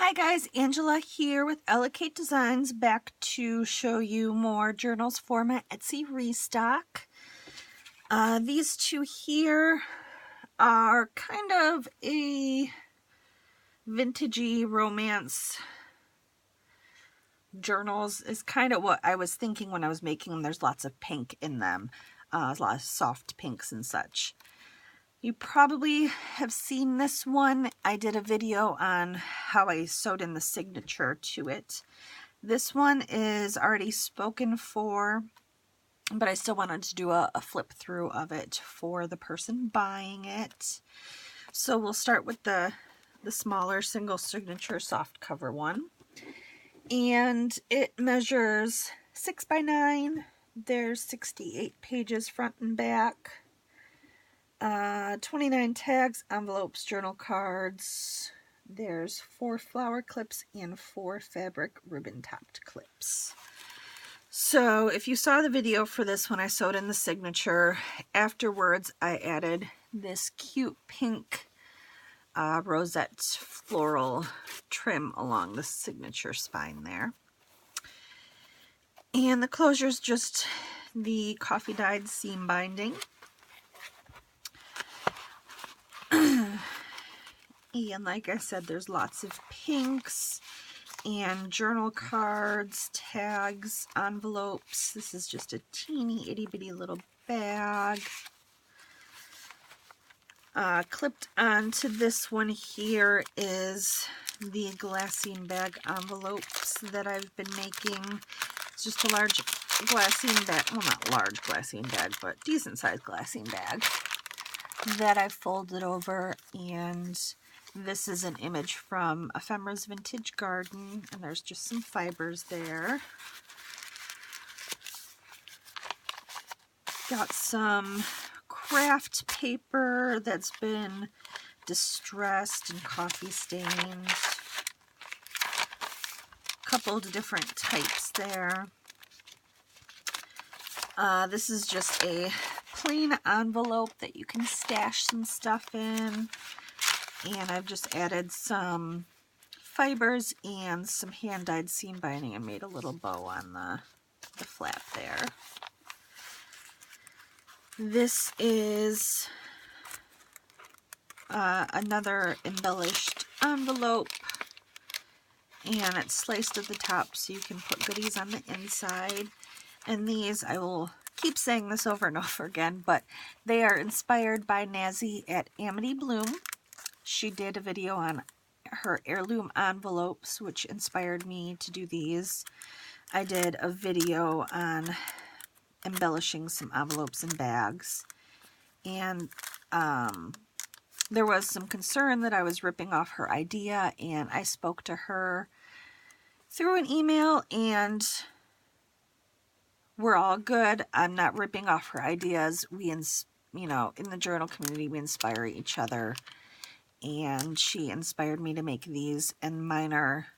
Hi guys, Angela here with ElaCateDesigns, back to show you more journals for my Etsy restock. These two here are kind of a vintagey romance journals, is kind of what I was thinking when I was making them. There's lots of pink in them, a lot of soft pinks and such. You probably have seen this one. I did a video on how I sewed in the signature to it. This one is already spoken for, but I still wanted to do a flip through of it for the person buying it. So we'll start with the smaller single signature soft cover one. And it measures 6 by 9. There's 68 pages front and back. 29 tags, envelopes, journal cards. There's 4 flower clips and 4 fabric ribbon topped clips. So if you saw the video for this one, I sewed in the signature. Afterwards, I added this cute pink rosette floral trim along the signature spine there. And the closure is just the coffee dyed seam binding. And like I said, there's lots of pinks and journal cards, tags, envelopes. This is just a teeny itty bitty little bag. Clipped onto this one here is the glassine bag envelopes that I've been making. It's just a large glassine bag, well, not large glassine bag, but decent sized glassine bag that I folded over. And this is an image from Ephemera's Vintage Garden, and there's just some fibers there. Got some craft paper that's been distressed and coffee stained. A couple of different types there. This is just a plain envelope that you can stash some stuff in. And I've just added some fibers and some hand-dyed seam binding and made a little bow on the flap there. This is another embellished envelope, and it's sliced at the top so you can put goodies on the inside. And these, I will keep saying this over and over again, but they are inspired by Nazi at Amity Bloom. She did a video on her heirloom envelopes, which inspired me to do these. I did a video on embellishing some envelopes and bags. And there was some concern that I was ripping off her idea, and I spoke to her through an email, and we're all good. I'm not ripping off her ideas. We, in the journal community, we inspire each other. And she inspired me to make these, and mine are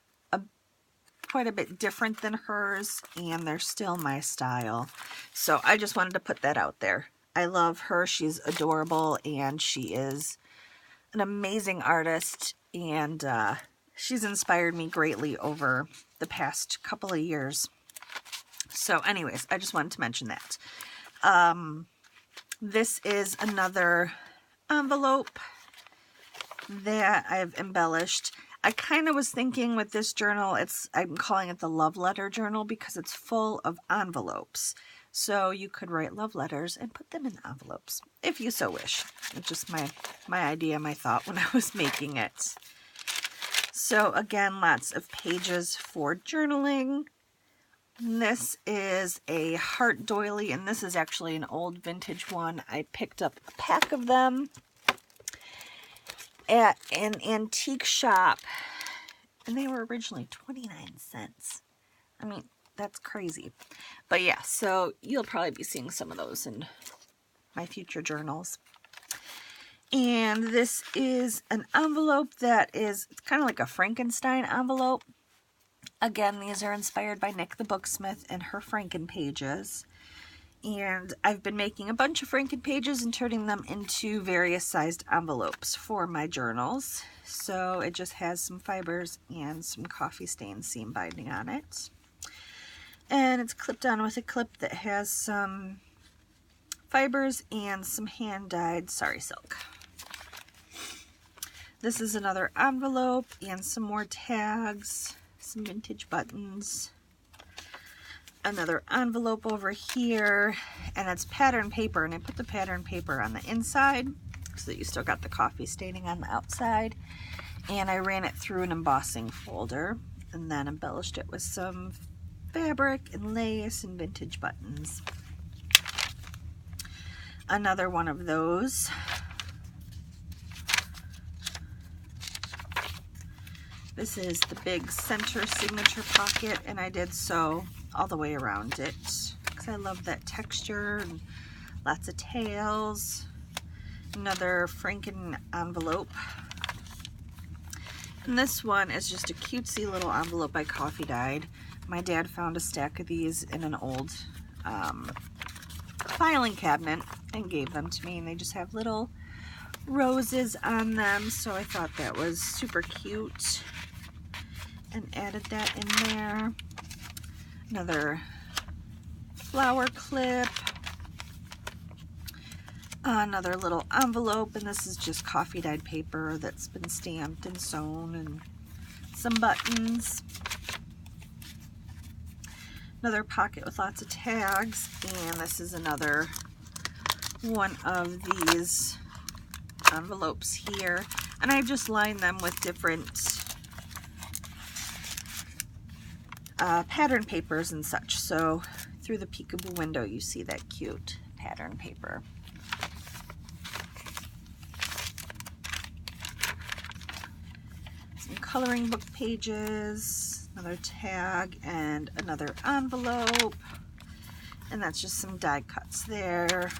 quite a bit different than hers, and they're still my style. So I just wanted to put that out there. I love her. She's adorable, and she is an amazing artist, and she's inspired me greatly over the past couple of years. So anyways, I just wanted to mention that. This is another envelope that I've embellished. I kind of was thinking with this journal, I'm calling it the love letter journal because it's full of envelopes. So you could write love letters and put them in envelopes if you so wish. It's just my idea, my thought when I was making it. So again, lots of pages for journaling. This is a heart doily, and this is actually an old vintage one. I picked up a pack of them at an antique shop, and they were originally 29 cents. I mean, that's crazy. But yeah, so you'll probably be seeing some of those in my future journals. And this is an envelope that is, it's kind of like a Frankenstein envelope. Again, these are inspired by Nick the Booksmith and her Franken pages. And I've been making a bunch of Franken pages and turning them into various sized envelopes for my journals. So it just has some fibers and some coffee stain seam binding on it. And it's clipped on with a clip that has some fibers and some hand-dyed sari silk. This is another envelope and some more tags, some vintage buttons. Another envelope over here, and it's pattern paper, and I put the pattern paper on the inside so that you still got the coffee staining on the outside, and I ran it through an embossing folder and then embellished it with some fabric and lace and vintage buttons. Another one of those. This is the big center signature pocket, and I did sew all the way around it because I love that texture and lots of tails. Another Franken envelope. And this one is just a cutesy little envelope I coffee dyed. My dad found a stack of these in an old filing cabinet and gave them to me, and they just have little roses on them, so I thought that was super cute and added that in there. Another flower clip, another little envelope, and this is just coffee dyed paper that's been stamped and sewn, and some buttons. Another pocket with lots of tags, and this is another one of these envelopes here, and I just lined them with different pattern papers and such, so through the peekaboo window you see that cute pattern paper. Some coloring book pages, another tag, and another envelope, and that's just some die cuts there.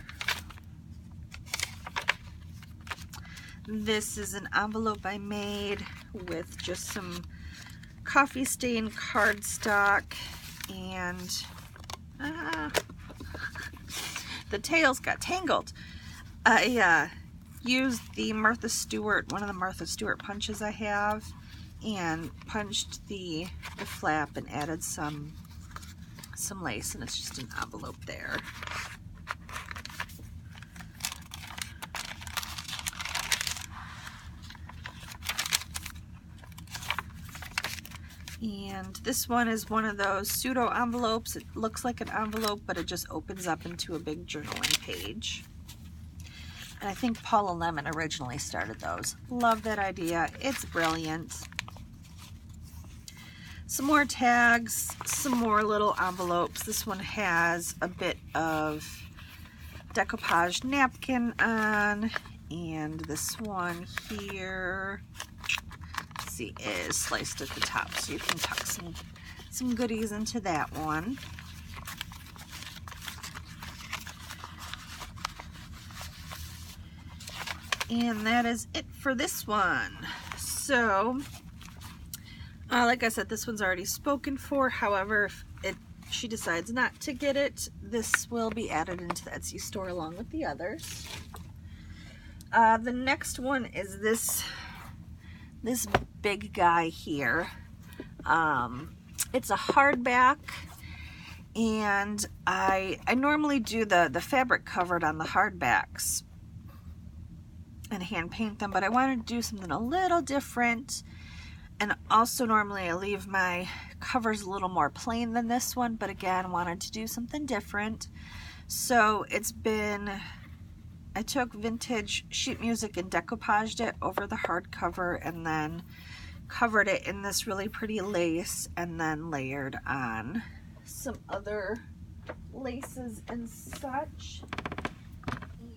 This is an envelope I made with just some coffee stain cardstock, and the tails got tangled. I used the Martha Stewart, one of the Martha Stewart punches I have, and punched the flap and added some lace, and it's just an envelope there. And this one is one of those pseudo envelopes. It looks like an envelope, but it just opens up into a big journaling page. And I think Paula Lemon originally started those. Love that idea. It's brilliant. Some more tags, some more little envelopes. This one has a bit of decoupage napkin on, and this one here is sliced at the top, so you can tuck some goodies into that one. And that is it for this one. So like I said, this one's already spoken for. However, if she decides not to get it, this will be added into the Etsy store along with the others. The next one is this big guy here. It's a hardback, and I normally do the fabric covered on the hardbacks and hand paint them, but I wanted to do something a little different, and also normally I leave my covers a little more plain than this one, but again wanted to do something different. So I took vintage sheet music and decoupaged it over the hardcover, and then covered it in this really pretty lace, and then layered on some other laces and such. And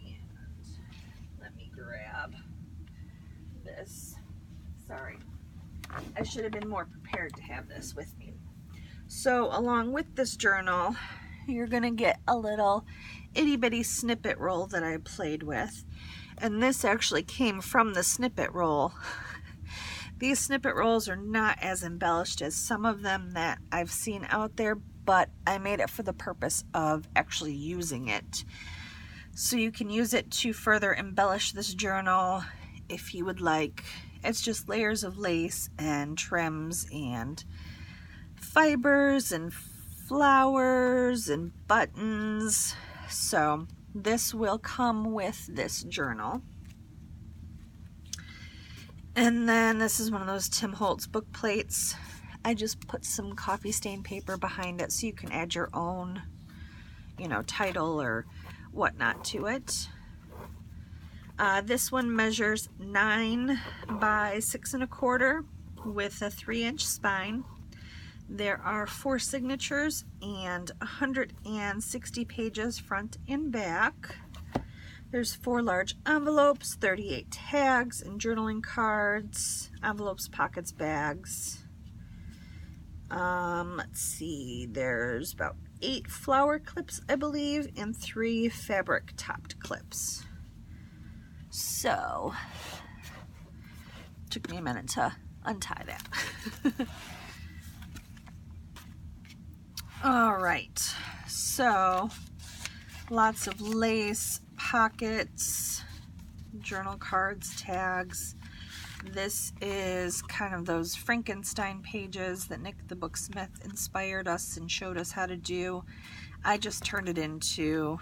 let me grab this. Sorry, I should have been more prepared to have this with me. So along with this journal, you're gonna get a little itty bitty snippet roll that I played with, and this actually came from the snippet roll. These snippet rolls are not as embellished as some of them that I've seen out there, but I made it for the purpose of actually using it. So you can use it to further embellish this journal if you would like. It's just layers of lace and trims and fibers and flowers and buttons. So this will come with this journal. And then this is one of those Tim Holtz book plates. I just put some coffee stain paper behind it so you can add your own, you know, title or whatnot to it. This one measures 9 by 6 1/4 with a 3-inch spine. There are 4 signatures and 160 pages front and back. There's 4 large envelopes, 38 tags and journaling cards, envelopes, pockets, bags. Let's see, there's about 8 flower clips, I believe, and 3 fabric topped clips. So, took me a minute to untie that. All right, so lots of lace, pockets, journal cards, tags. This is kind of those Frankenstein pages that Nick the Booksmith inspired us and showed us how to do. I just turned it into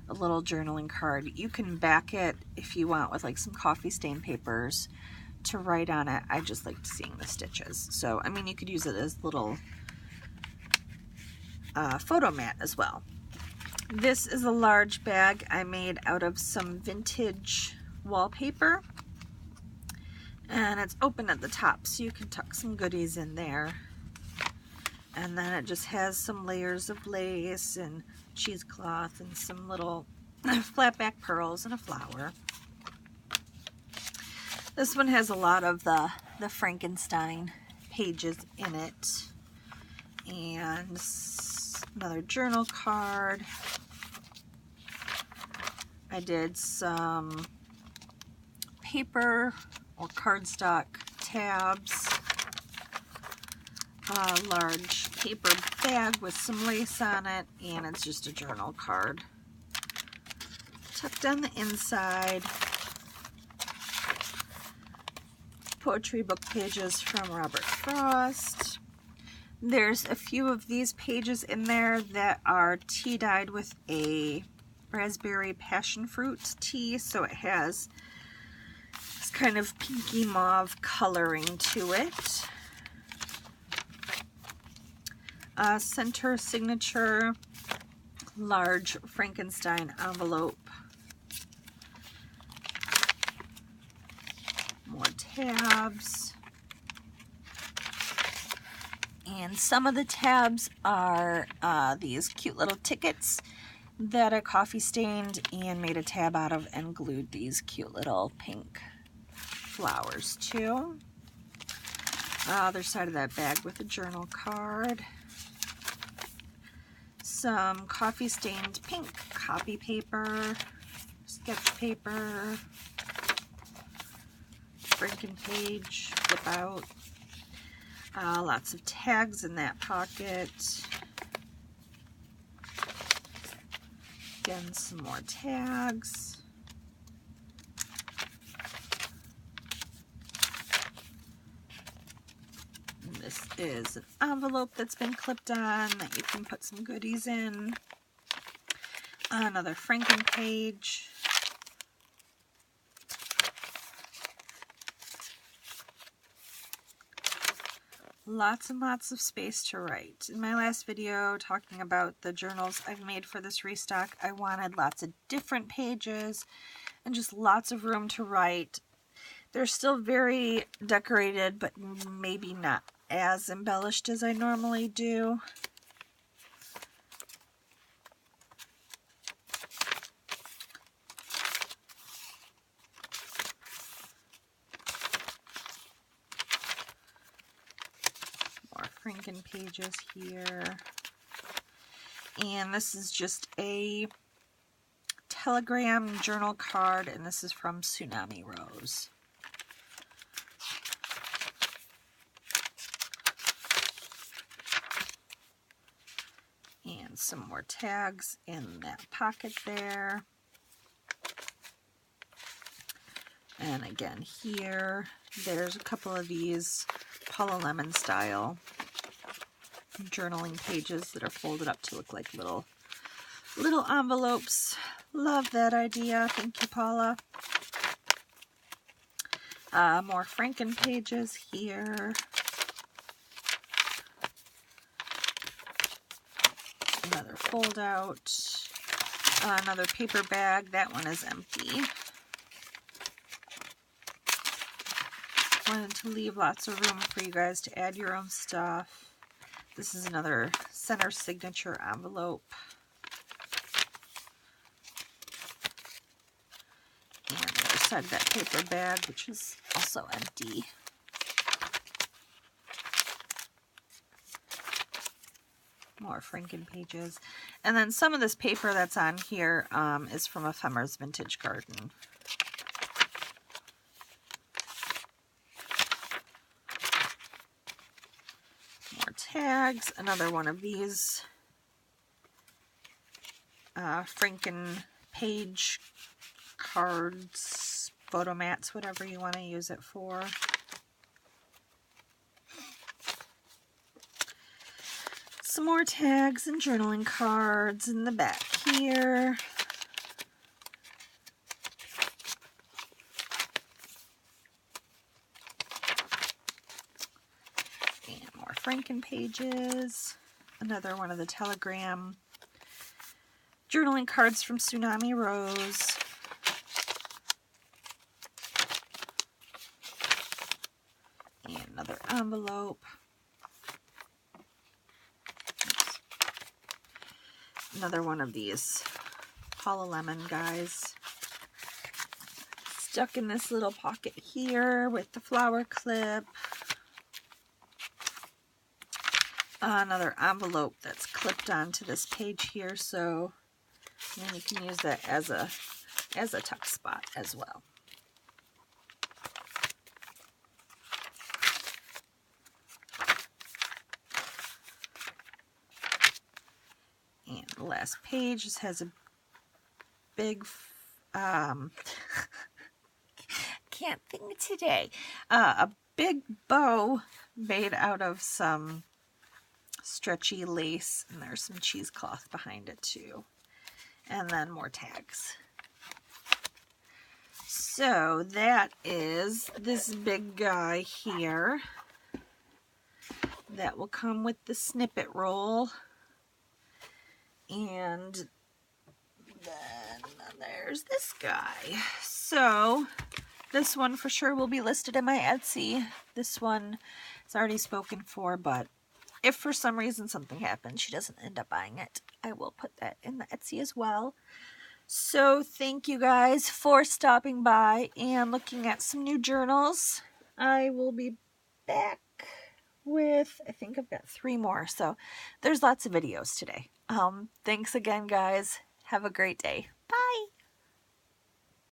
a little journaling card. You can back it if you want with like some coffee stain papers to write on it. I just liked seeing the stitches. So, I mean, you could use it as little photo mat as well. This is a large bag I made out of some vintage wallpaper. And it's open at the top, so you can tuck some goodies in there. And then it just has some layers of lace and cheesecloth and some little flat back pearls and a flower. This one has a lot of the Frankenstein pages in it. And another journal card. I did some paper or cardstock tabs. A large paper bag with some lace on it, and it's just a journal card. Tucked on the inside. Poetry book pages from Robert Frost. There's a few of these pages in there that are tea dyed with a raspberry passion fruit tea, so it has this kind of pinky mauve coloring to it. Center signature, large Frankenstein envelope. More tabs. And some of the tabs are these cute little tickets that I coffee stained and made a tab out of and glued these cute little pink flowers to. Other side of that bag with a journal card. Some coffee stained pink copy paper, sketch paper, Franken page, flip out. Lots of tags in that pocket. Again, some more tags. And this is an envelope that's been clipped on that you can put some goodies in. Another Franken page. Lots and lots of space to write. In my last video talking about the journals I've made for this restock, I wanted lots of different pages and just lots of room to write. They're still very decorated, but maybe not as embellished as I normally do. Franken pages here, and this is just a telegram journal card, and this is from Tsunami Rose. And some more tags in that pocket there. And again here, there's a couple of these Paula Lemon style journaling pages that are folded up to look like little envelopes. Love that idea. Thank you, Paula. More Franken pages here. Another fold out. Another paper bag. That one is empty. Wanted to leave lots of room for you guys to add your own stuff. This is another center signature envelope. And the other side of that paper bag, which is also empty. More Franken pages. And then some of this paper that's on here is from Ephemera's Vintage Garden. More tags. Another one of these Franken page cards, photo mats, whatever you want to use it for. Some more tags and journaling cards in the back here. And more Franken pages. Another one of the Telegram journaling cards from Tsunami Rose. And another envelope. Another one of these Paula Lemon guys. Stuck in this little pocket here with the flower clip. Another envelope that's clipped onto this page here, so then you can use that as a tuck spot as well. And the last page just has a big, can't think today, a big bow made out of some stretchy lace, and there's some cheesecloth behind it too. And then more tags. So that is this big guy here that will come with the snippet roll. And then there's this guy. So this one for sure will be listed in my Etsy. This one is already spoken for, but if for some reason something happens, she doesn't end up buying it, I will put that in the Etsy as well. So thank you guys for stopping by and looking at some new journals. I will be back with, I think I've got 3 more, so there's lots of videos today. Thanks again, guys. Have a great day.